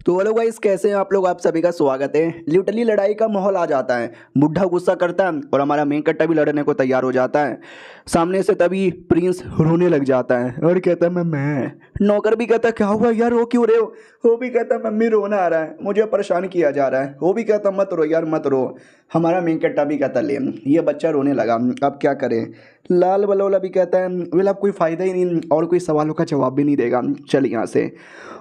तो hello guys, कैसे हैं आप लोग। आप सभी का स्वागत है। लिटरली लड़ाई का माहौल आ जाता है। बुढ़ा गुस्सा करता है और हमारा मेन कट्टा भी लड़ने को तैयार हो जाता है सामने से। तभी प्रिंस रोने लग जाता है और कहता है मैं नौकर भी कहता है क्या हुआ यार, रो क्यों रहे हो। वो भी कहता है मम्मी रोना आ रहा है, मुझे परेशान किया जा रहा है। वो भी कहता मत रो यार मत रो। हमारा मेन कट्टा भी कहता ले ये बच्चा रोने लगा, अब क्या करें। लाल बलोला भी कहता है वेल अब कोई फ़ायदा ही नहीं और कोई सवालों का जवाब भी नहीं देगा, चल यहाँ से।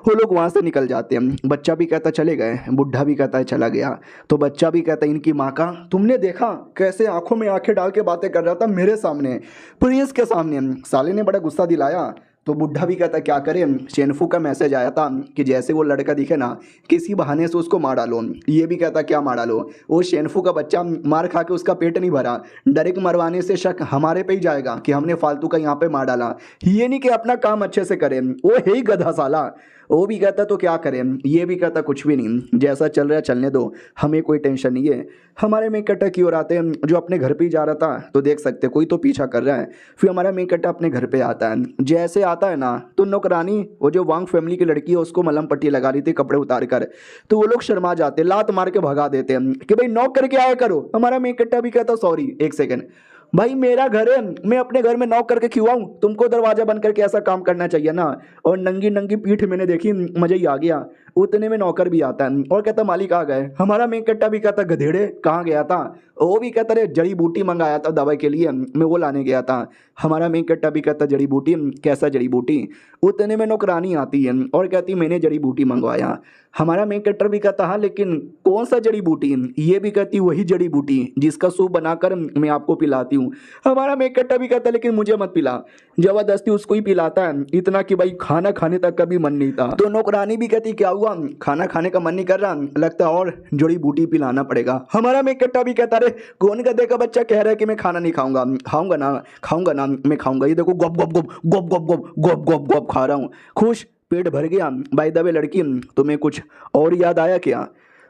वो लोग वहाँ से निकल जाते हैं। बच्चा भी कहता चले गए, बुढ़ा भी कहता है चला गया। तो बच्चा भी कहता है इनकी माँ का तुमने देखा कैसे आंखों में आंखें डाल के बातें कर रहा था मेरे सामने, प्रिंस के सामने। साले ने बड़ा गुस्सा दिलाया। तो बुढ़ा भी कहता क्या करें, शेनफू का मैसेज आया था कि जैसे वो लड़का दिखे ना किसी बहाने से उसको मार डालो। ये भी कहता क्या मार डालो, वो शेनफू का बच्चा मार खा के उसका पेट नहीं भरा, डायरेक्ट मरवाने से शक हमारे पे ही जाएगा कि हमने फालतू का यहाँ पे मार डाला। ये नहीं कि अपना काम अच्छे से करें, वो है ही गधा साला। वो भी कहता तो क्या करें, ये भी कहता कुछ भी नहीं, जैसा चल रहा है चलने दो, हमें कोई टेंशन नहीं है। हमारे मेन कट्टा की ओर आते हैं जो अपने घर पे ही जा रहा था, तो देख सकते कोई तो पीछा कर रहा है। फिर हमारा मेन कट्टा अपने घर पे आता है। जैसे आता है ना तो नौकरानी वो जो वांग फैमिली की लड़की है उसको मलहम पट्टी लगा रही थी कपड़े उतार कर। तो वो लोग शर्मा जाते, लात मार के भगा देते हैं कि भाई नॉक करके आया करो। हमारा मेन कट्टा भी कहता सॉरी एक सेकंड भाई मेरा घर है, मैं अपने घर में नॉक करके क्यों आऊं, तुमको दरवाजा बंद करके ऐसा काम करना चाहिए ना। और नंगी नंगी पीठ मैंने देखी, मजा ही आ गया। उतने में नौकर भी आता है और कहता मालिक आ गए। हमारा मेन कट्टा भी कहता गधेड़े कहाँ गया था। वो भी कहता रे जड़ी बूटी मंगाया था दवाई के लिए, मैं वो लाने गया था। हमारा मेन कट्टा भी कहता जड़ी बूटी, कैसा जड़ी बूटी। उतने में नौकरानी आती है और कहती मैंने जड़ी बूटी मंगवाया। हमारा मेन कट्टर भी कहता हाँ लेकिन कौन सा जड़ी बूटी। ये भी कहती वही जड़ी बूटी जिसका सूप बनाकर मैं आपको पिलाती हूँ। हमारा मेन कट्टा भी कहता लेकिन मुझे मत पिला, जबरदस्ती उसको ही पिलाता है, इतना कि भाई खाना खाने तक का भी मन नहीं था। तो नौकरानी भी कहती क्या हुआ, खाना खाने का मन नहीं कर रहा, लगता है और जड़ी बूटी पिलाना पड़ेगा। हमारा मेन कट्टा भी कहता रे कौन गधे का बच्चा कह रहा है कि मैं खाना नहीं खाऊंगा, खाऊंगा ना मैं खाऊंगा। ये देखो गप गप गप गप गप गप गप गप गप खा रहा हूँ, खुश पेट भर गया। बाय द वे लड़की तुम्हें कुछ और याद आया क्या।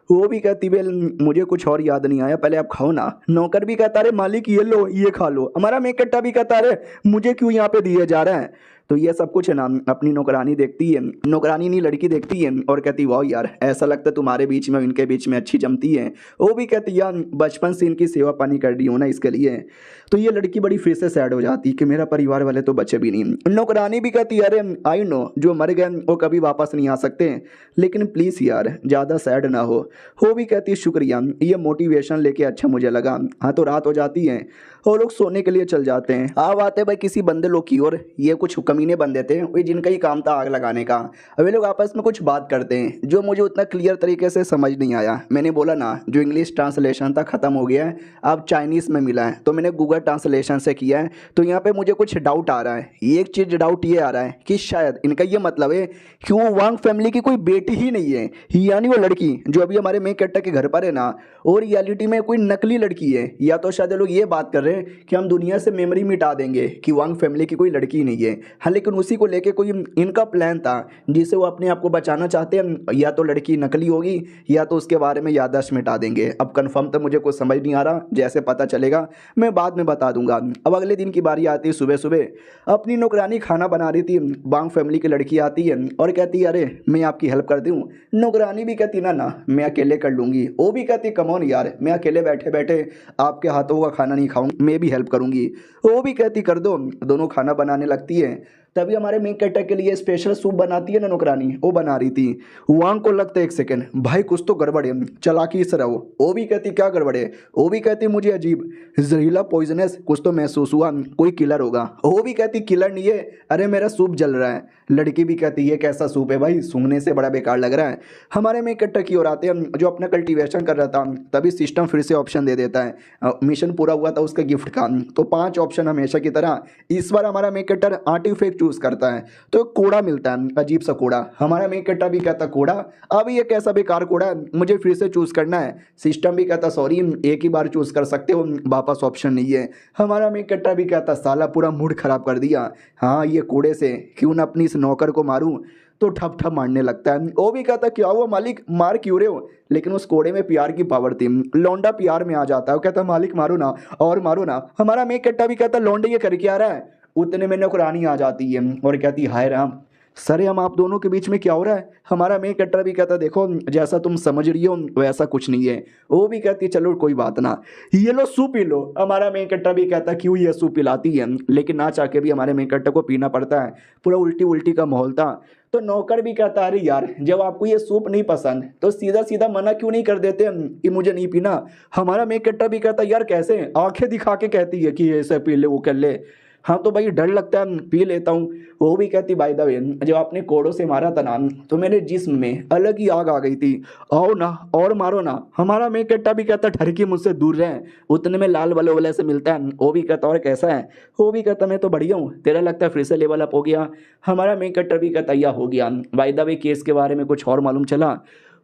वो भी कहती बेल मुझे कुछ और याद नहीं आया, पहले आप खाओ ना। नौकर भी कहता रे मालिक ये लो ये खा लो। हमारा मेन कट्टा भी कहता रे मुझे क्यों यहाँ पे दिए जा रहा है। तो ये सब कुछ है ना अपनी नौकरानी देखती है, नौकरानी नहीं लड़की देखती है और कहती वाह यार ऐसा लगता है तुम्हारे बीच में इनके बीच में अच्छी जमती है। वो भी कहती यार बचपन से इनकी सेवा पानी कर रही हो ना इसके लिए। तो ये लड़की बड़ी फिर से सैड हो जाती कि मेरा परिवार वाले तो बचे भी नहीं। नौकरानी भी कहती अरे आई नो जो मर गए वो कभी वापस नहीं आ सकते, लेकिन प्लीज़ यार ज़्यादा सैड ना हो। वो भी कहती शुक्रिया, ये मोटिवेशन लेके अच्छा मुझे लगा। हाँ तो रात हो जाती है और लोग सोने के लिए चल जाते हैं। अब आते भाई किसी बंदे लोग की ओर, ये कुछ कमीने बंदे थे वही जिनका ही काम था आग लगाने का। अब ये लोग आपस में कुछ बात करते हैं जो मुझे उतना क्लियर तरीके से समझ नहीं आया। मैंने बोला ना जो इंग्लिश ट्रांसलेशन था ख़त्म हो गया है, अब चाइनीज़ में मिला है, तो मैंने गूगल ट्रांसलेशन से किया है। तो यहाँ पे मुझे कुछ डाउट आ रहा है। एक चीज़ डाउट ये आ रहा है कि शायद इनका ये मतलब है कि वो वांग फैमिली की कोई बेटी ही नहीं है, यानी वो लड़की जो अभी हमारे मेन कैरेक्टर के घर पर है ना और रियलिटी में कोई नकली लड़की है। या तो शायद ये लोग ये बात कर रहे हैं कि हम दुनिया से मेमोरी मिटा देंगे कि वांग फैमिली की कोई लड़की नहीं है। हाँ लेकिन उसी को लेके कोई इनका प्लान था जिससे वो अपने आप को बचाना चाहते हैं। या तो लड़की नकली होगी या तो उसके बारे में याददाश्त मिटा देंगे। अब कंफर्म तो मुझे कुछ समझ नहीं आ रहा, जैसे पता चलेगा मैं बाद में बता दूंगा। अब अगले दिन की बारी आती है, सुबह सुबह अपनी नौकरानी खाना बना रही थी। वांग फैमिली की लड़की आती है और कहती है अरे मैं आपकी हेल्प कर दूँ। नौकरानी भी कहती ना ना मैं अकेले कर लूँगी। वो भी कहती कमॉन यार मैं अकेले बैठे बैठे आपके हाथों का खाना नहीं खाऊंगी, मैं भी हेल्प करूँगी। वो भी कहती कर दो। दोनों खाना बनाने लगती है। तभी हमारे मेन कैरेक्टर के लिए स्पेशल सूप बनाती है ना नौकरानी, वो बना रही थी। वांग को लगता है एक सेकंड भाई कुछ तो गड़बड़ है, चालाकी से रहो। वो भी कहती क्या गड़बड़ है। वो भी कहती मुझे अजीब जहरीला पॉइजनस कुछ तो महसूस हुआ, कोई किलर होगा। वो भी कहती किलर नहीं है, अरे मेरा सूप जल रहा है। लड़की भी कहती है कैसा सूप है भाई, सूंघने से बड़ा बेकार लग रहा है। हमारे मेन कैरेक्टर की ओर आते हैं जो अपना कल्टीवेशन कर रहा था। तभी सिस्टम फिर से ऑप्शन दे देता है, मिशन पूरा हुआ था उसका गिफ्ट का। तो 5 ऑप्शन हमेशा की तरह इस बार हमारा मेन कैरेक्टर आर्टिफैक्ट चूज करता है। तो एक कोड़ा मिलता है, अजीब सा कोड़ा। हमारा मेन कैरेक्टर भी कहता कोड़ा, अब ये कैसा बेकार कोड़ा है, मुझे फिर से चूज करना है। सिस्टम भी कहता सॉरी एक ही बार चूज कर सकते हो, वापस ऑप्शन नहीं है। हमारा मेन कैरेक्टर भी कहता साला पूरा मूड खराब कर दिया, हाँ ये कोड़े से क्यों ना अपनी इस नौकर को मारूं। तो ठप ठप मारने लगता है। वो भी कहता क्या हुआ मालिक मार क्यों रहे हो। लेकिन उस कोड़े में प्यार की पावर थी, लौंडा प्यार में आ जाता है। वो कहता मालिक मारो ना और मारो ना। हमारा मेन कैरेक्टर भी कहता लौंडे ये कर क्या रहा है। उतने में नौकरानी आ जाती है और कहती हाय राम सर हम आप दोनों के बीच में क्या हो रहा है? हमारा मेन कट्टर भी कहता देखो जैसा तुम समझ रही हो वैसा कुछ नहीं है। वो भी कहती चलो कोई बात ना, ये लो सूप पी लो। हमारा मेन कट्टर भी कहता क्यों ये सूप पिलाती है, लेकिन ना चाह के भी हमारे मेन कट्टर को पीना पड़ता है। पूरा उल्टी उल्टी का माहौल था। तो नौकर भी कहता अरे यार जब आपको ये सूप नहीं पसंद तो सीधा सीधा मना क्यों नहीं कर देते कि मुझे नहीं पीना। हमारा मेन कट्टर भी कहता यार कैसे, आंखें दिखा के कहती है कि ऐसे पी ले वो कर ले। हाँ तो भाई डर लगता है पी लेता हूँ। वो भी कहती बाय द वे जब आपने कोड़ों से मारा था ना तो मेरे जिस्म में अलग ही आग आ गई थी, आओ ना और मारो ना। हमारा मेन कट्टा भी कहता ठरकी मुझसे दूर रहे। उतने में लाल वाले वाले से मिलता है। वो भी कहता और कैसा है? वो भी कहता मैं तो बढ़िया हूँ, तेरा लगता है फिर से लेवल अप हो गया। हमारा मेन कट्टा भी कहता यह हो गया। बाय द वे केस के बारे में कुछ और मालूम चला?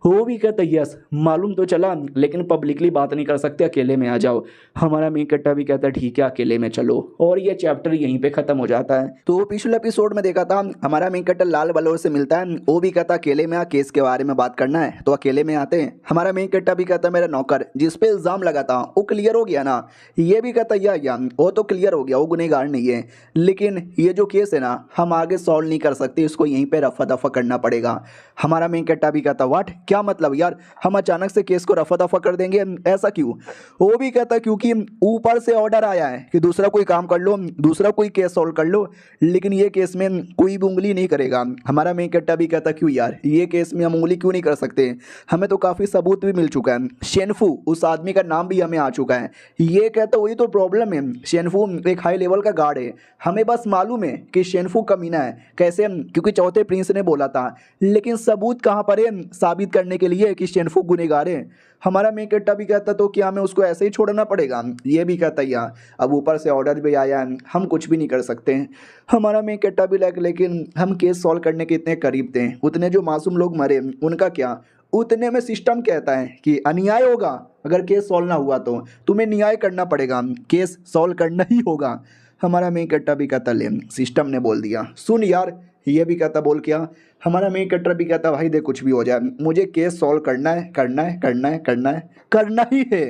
वो भी कहता यस मालूम तो चला, लेकिन पब्लिकली बात नहीं कर सकते, अकेले में आ जाओ। हमारा मेन कट्टा भी कहता ठीक है अकेले में चलो, और ये चैप्टर यहीं पे खत्म हो जाता है। तो पिछले एपिसोड में देखा था हमारा मेन कट्टा लाल बलोर से मिलता है। वो भी कहता अकेले में आ, केस के बारे में बात करना है। तो अकेले में आते हैं। हमारा मेन कट्टा भी कहता मेरा नौकर जिस पे इल्जाम लगा था वो क्लियर हो गया ना। ये भी कहता या वो तो क्लियर हो गया, वो गुनहगार नहीं है, लेकिन ये जो केस है ना हम आगे सॉल्व नहीं कर सकते, इसको यहीं पे रफा दफा करना पड़ेगा। हमारा मेन कट्टा भी कहता व्हाट, क्या मतलब यार हम अचानक से केस को रफा दफा कर देंगे, ऐसा क्यों? वो भी कहता क्योंकि ऊपर से ऑर्डर आया है कि दूसरा कोई काम कर लो, दूसरा कोई केस सॉल्व कर लो, लेकिन ये केस में कोई भी उंगली नहीं करेगा। हमारा मेन कट्टा भी कहता क्यों यार, ये केस में हम उंगली क्यों नहीं कर सकते, हमें तो काफ़ी सबूत भी मिल चुका है, शेनफू उस आदमी का नाम भी हमें आ चुका है। ये कहता वही तो प्रॉब्लम है, शेनफू एक हाई लेवल का गार्ड है, हमें बस मालूम है कि शेनफू कमीना है। कैसे? क्योंकि चौथे प्रिंस ने बोला था, लेकिन सबूत कहाँ पर है साबित करने के लिए कि शेनफू गुनहगार है। हमारा मेन कट्टा भी कहता तो क्या हमें उसको ऐसे ही छोड़ना पड़ेगा? ये भी कहता या अब ऊपर से ऑर्डर भी आया है, हम कुछ भी नहीं कर सकते हैं। हमारा मेन कट्टा भी लेकिन हम केस सॉल्व करने के इतने करीब थे, उतने जो मासूम लोग मरे उनका क्या? उतने में सिस्टम कहता है कि अन्याय होगा, अगर केस सॉल्व ना हुआ तो तुम्हें न्याय करना पड़ेगा, केस सॉल्व करना ही होगा। हमारा मेन कट्टा भी कहता ले सिस्टम ने बोल दिया, सुन यार। ये भी कहता बोल क्या? हमारा मेन कट्टर भी कहता भाई दे कुछ भी हो जाए मुझे केस सॉल्व करना है, करना है, करना है, करना है, करना ही है।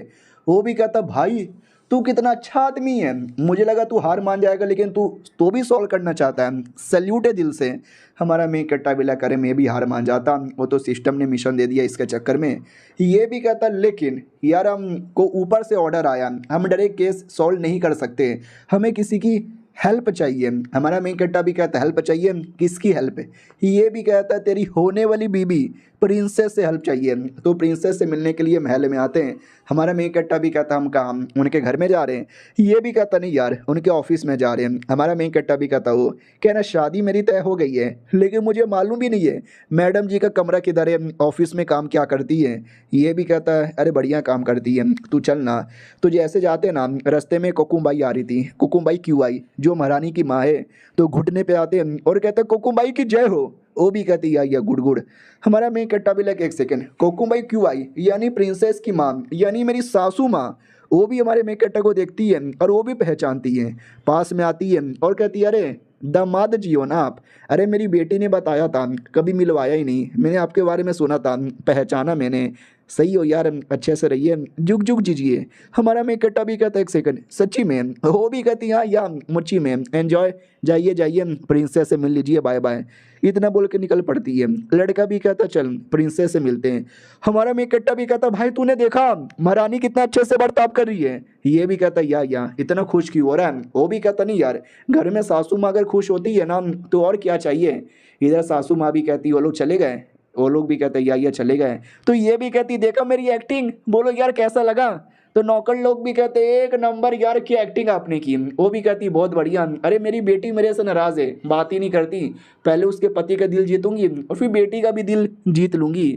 वो भी कहता भाई तू कितना अच्छा आदमी है, मुझे लगा तू हार मान जाएगा, लेकिन तू तो भी सॉल्व करना चाहता है, सल्यूट है दिल से। हमारा मेन कट्टा बिला करे मैं भी हार मान जाता, वो तो सिस्टम ने मिशन दे दिया इसके चक्कर में। ये भी कहता लेकिन यार हमको ऊपर से ऑर्डर आया, हम डायरेक्ट केस सॉल्व नहीं कर सकते, हमें किसी की हेल्प चाहिए। हमारा मेन कट्टा भी कहता हेल्प चाहिए, किसकी हेल्प? ये भी कहता तेरी होने वाली बीबी प्रिंसेस से हेल्प चाहिए। तो प्रिंसेस से मिलने के लिए महल में आते हैं। हमारा मेन कट्टा भी कहता हम कहाँ, उनके घर में जा रहे हैं। ये भी कहता नहीं यार उनके ऑफिस में जा रहे हैं। हमारा मेन कट्टा भी कहता वो कहना शादी मेरी तय हो गई है, लेकिन मुझे मालूम भी नहीं है मैडम जी का कमरा किधर है, ऑफिस में काम क्या करती है। ये भी कहता है अरे बढ़िया काम करती है, तू चल ना। तो जैसे जाते ना रास्ते में कुकुमबाई आ रही थी। कुकुमबाई क्यों आई? जो महारानी की माँ है। तो घुटने पे आते हैं और कहते कुकुमबाई की जय हो। वो भी कहती आई गुड़ गुड़। हमारा मेन कट्टा भी लगे एक सेकंड, कुकुमबाई क्यों आई? यानी प्रिंसेस की माँ, यानी मेरी सासू माँ। वो भी हमारे मेन कट्टा को देखती है और वो भी पहचानती है, पास में आती है और कहती है अरे दामाद जी हो ना आप? अरे मेरी बेटी ने बताया था, कभी मिलवाया ही नहीं, मैंने आपके बारे में सुना था, पहचाना मैंने। सही हो यार, अच्छे से रहिए, जुग जुग जीजिए। हमारा मेन कट्टा भी कहता है एक सेकंड सच्ची में? वो भी कहती हाँ या मुच्ची में, एंजॉय, जाइए जाइए प्रिंसेस से मिल लीजिए, बाय बाय। इतना बोल के निकल पड़ती है। लड़का भी कहता चल प्रिंसेस से मिलते हैं। हमारा मेन कट्टा भी कहता भाई तूने देखा महारानी कितना अच्छे से बर्ताव कर रही है। ये भी कहता या इतना खुश क्यों हो रहा है? वो भी कहता नहीं यार, घर में सासू माँ अगर खुश होती है ना तो और क्या चाहिए। इधर सासू माँ भी कहती वो लोग चले गए, वो लोग भी कहते या चले गए। तो ये भी कहती देखा मेरी एक्टिंग, बोलो यार कैसा लगा? तो नौकर लोग भी कहते एक नंबर यार की एक्टिंग आपने की। वो भी कहती बहुत बढ़िया। अरे मेरी बेटी मेरे से नाराज़ है, बात ही नहीं करती, पहले उसके पति का दिल जीतूंगी और फिर बेटी का भी दिल जीत लूंगी।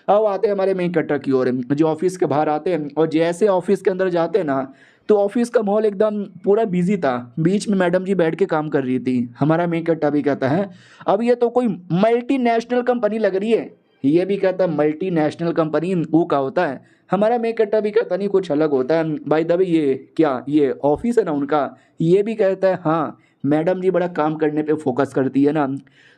अब आते हैं हमारे मेन कट्टर की ओर, जो ऑफिस के बाहर आते हैं और जैसे ऑफिस के अंदर जाते हैं ना तो ऑफिस का माहौल एकदम पूरा बिजी था। बीच में मैडम जी बैठ के काम कर रही थी। हमारा मेन कट्टा भी कहता है अब ये तो कोई मल्टीनेशनल कंपनी लग रही है। ये भी कहता है मल्टीनेशनल कंपनी वो का होता है? हमारा मेन कट्टा भी कहता नहीं कुछ अलग होता है। भाई दबे ये क्या ये ऑफिस है ना उनका? ये भी कहता है हाँ मैडम जी बड़ा काम करने पे फोकस करती है ना,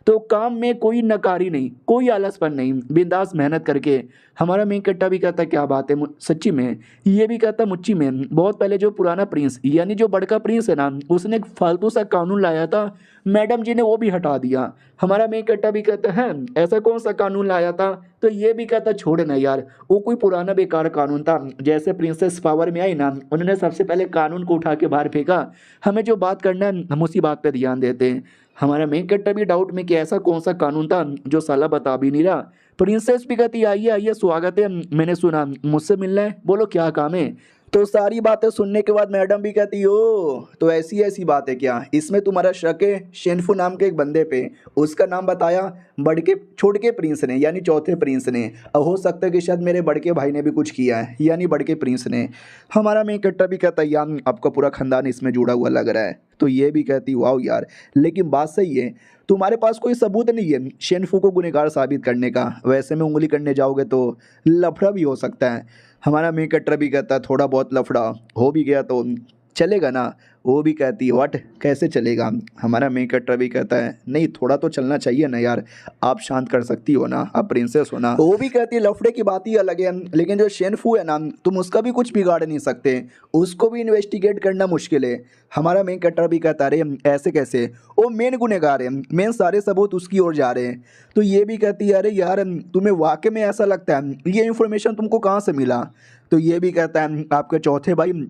तो काम में कोई नकारी नहीं, कोई आलसपन नहीं, बिंदास मेहनत करके। हमारा मेन कट्टा भी कहता क्या बात है सच्ची में? ये भी कहता मुच्ची में। बहुत पहले जो पुराना प्रिंस यानी जो बड़का प्रिंस है ना उसने एक फालतू सा कानून लाया था मैडम जी ने वो भी हटा दिया। हमारा मेन कट्टा भी कहता है ऐसा कौन सा कानून लाया था, तो ये भी कहता छोड़ ना यार, वो कोई पुराना बेकार कानून था। जैसे प्रिंसेस पावर में आई ना, उन्होंने सबसे पहले कानून को उठा के बाहर फेंका। हमें जो बात करना है हम उसी बात पे ध्यान देते हैं। हमारा मेन कट्टा भी डाउट में कि ऐसा कौन सा कानून था जो साला बता भी नहीं रहा। प्रिंसेस भी कहती आइए आइए स्वागत है, मैंने सुना मुझसे मिलना है, बोलो क्या काम है। तो सारी बातें सुनने के बाद मैडम भी कहती हो तो ऐसी ऐसी बात है क्या, इसमें तुम्हारा शक है शेनफू नाम के एक बंदे पे, उसका नाम बताया बड़के छोटे प्रिंस ने यानी चौथे प्रिंस ने। हो सकता है कि शायद मेरे बड़के भाई ने भी कुछ किया है यानी बड़के प्रिंस ने। हमारा मेन कट्टा भी कहता है यार आपका पूरा खानदान इसमें जुड़ा हुआ लग रहा है। तो ये भी कहती वाओ यार, लेकिन बात सही है, तुम्हारे पास कोई सबूत नहीं है शेनफू को गुनहगार साबित करने का, वैसे में उंगली करने जाओगे तो लफड़ा भी हो सकता है। हमारा मेन कट्टर भी कहता है थोड़ा बहुत लफड़ा हो भी गया तो चलेगा ना। वो भी कहती है व्हाट कैसे चलेगा। हमारा मेन कट्टर भी कहता है नहीं थोड़ा तो चलना चाहिए ना यार, आप शांत कर सकती हो ना, आप प्रिंसेस हो ना। वो भी कहती है लफड़े की बात ही अलग है, लेकिन जो शेनफू है ना तुम उसका भी कुछ बिगाड़ नहीं सकते, उसको भी इन्वेस्टिगेट करना मुश्किल है। हमारा मेन कट्टर भी कहता है अरे ऐसे कैसे, वो मेन गुनहगार है, मेन सारे सबूत उसकी ओर जा रहे हैं। तो ये भी कहती है अरे यार तुम्हें वाकई में ऐसा लगता है, ये इन्फॉर्मेशन तुमको कहाँ से मिला। तो ये भी कहता है आपके चौथे भाई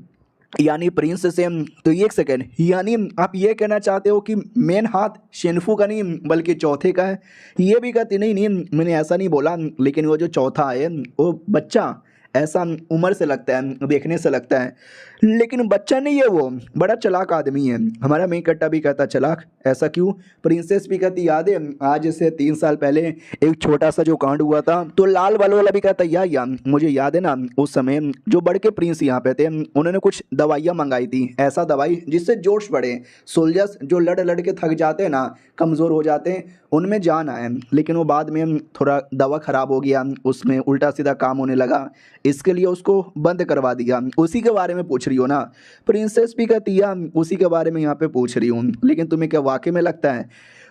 यानी प्रिंस से। तो एक सेकेंड, यानी आप ये कहना चाहते हो कि मेन हाथ शेनफू का नहीं बल्कि चौथे का है। ये भी कहती नहीं नहीं मैंने ऐसा नहीं बोला, लेकिन वो जो चौथा है वो बच्चा ऐसा उम्र से लगता है, देखने से लगता है, लेकिन बच्चा नहीं है, वो बड़ा चालाक आदमी है। हमारा मेन कट्टा भी कहता चालाक ऐसा क्यों। प्रिंसेस भी कहती याद है आज से 3 साल पहले एक छोटा सा जो कांड हुआ था। तो लाल बाल वाला भी कहता यार मुझे याद है ना, उस समय जो बड़ के प्रिंस यहाँ पे थे उन्होंने कुछ दवाइयाँ मंगाई थी, ऐसा दवाई जिससे जोश बढ़े, सोल्जर्स जो लड़ लड़ के थक जाते हैं ना, कमज़ोर हो जाते हैं, उनमें जान आए। लेकिन वो बाद में थोड़ा दवा ख़राब हो गया, उसमें उल्टा सीधा काम होने लगा, इसके लिए उसको बंद करवा दिया। उसी के बारे में पूछ रही हो ना। प्रिंसेस भी कहती है उसी के बारे में यहाँ पे पूछ रही हूँ, लेकिन तुम्हें क्या वाकई में लगता है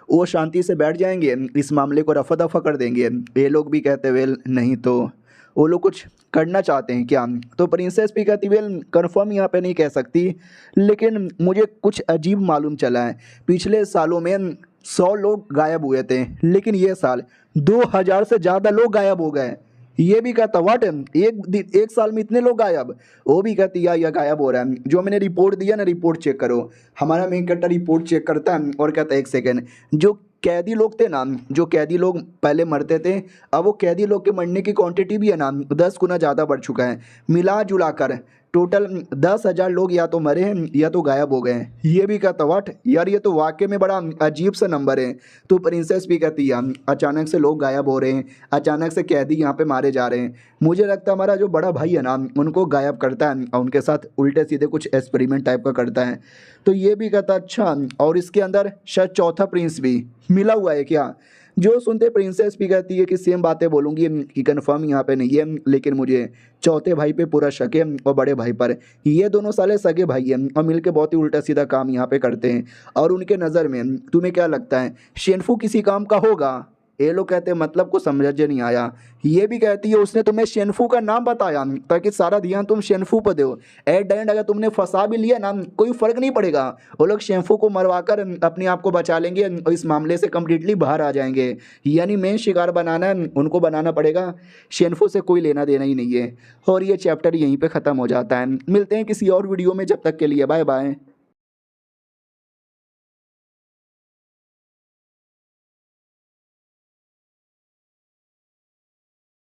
वो शांति से बैठ जाएंगे, इस मामले को रफा दफा कर देंगे। ये लोग भी कहते वेल नहीं तो वो लोग कुछ करना चाहते हैं क्या। तो प्रिंसेस भी कहती वेल कंफर्म यहाँ पे नहीं कह सकती, लेकिन मुझे कुछ अजीब मालूम चला है। पिछले सालों में 100 लोग गायब हुए थे, लेकिन ये साल 2000 से ज़्यादा लोग गायब हो गए। ये भी कहता वाट एक साल में इतने लोग गायब। वो भी कहती या गायब हो रहा है, जो मैंने रिपोर्ट दिया ना रिपोर्ट चेक करो। हमारा मेन कट्टा रिपोर्ट चेक करता है और कहता है एक सेकेंड, जो कैदी लोग थे ना, जो कैदी लोग पहले मरते थे, अब वो कैदी लोग के मरने की क्वांटिटी भी है ना 10 गुना ज़्यादा बढ़ चुका है। मिला जुला कर टोटल 10,000 लोग या तो मरे हैं या तो गायब हो गए हैं। ये भी कहता वाट यार ये तो वाकई में बड़ा अजीब सा नंबर है। तो प्रिंसेस भी कहती है अचानक से लोग गायब हो रहे हैं, अचानक से कैदी यहाँ पे मारे जा रहे हैं। मुझे लगता है हमारा जो बड़ा भाई है ना उनको गायब करता है और उनके साथ उल्टे सीधे कुछ एक्सपेरिमेंट टाइप का करता है। तो ये भी कहता अच्छा, और इसके अंदर शायद चौथा प्रिंस भी मिला हुआ है क्या। जो सुनते प्रिंसेस भी कहती है कि सेम बातें बोलूँगी कि कंफर्म यहाँ पे नहीं है, लेकिन मुझे चौथे भाई पे पूरा शक है और बड़े भाई पर। ये दोनों साले सगे भाई हैं और मिलके बहुत ही उल्टा सीधा काम यहाँ पे करते हैं। और उनके नज़र में तुम्हें क्या लगता है शेनफू किसी काम का होगा। ये लोग कहते हैं मतलब को समझ नहीं आया। ये भी कहती है उसने तुम्हें शेनफू का नाम बताया ताकि सारा ध्यान तुम शेनफू पर दो। एट द एंड अगर तुमने फंसा भी लिया ना कोई फ़र्क नहीं पड़ेगा, वो लोग शेनफू को मरवाकर अपने आप को बचा लेंगे और इस मामले से कम्प्लीटली बाहर आ जाएंगे। यानी मेन शिकार बनाना है उनको बनाना पड़ेगा, शेनफू से कोई लेना देना ही नहीं है। और ये चैप्टर यहीं पर ख़त्म हो जाता है। मिलते हैं किसी और वीडियो में, जब तक के लिए बाय बाय।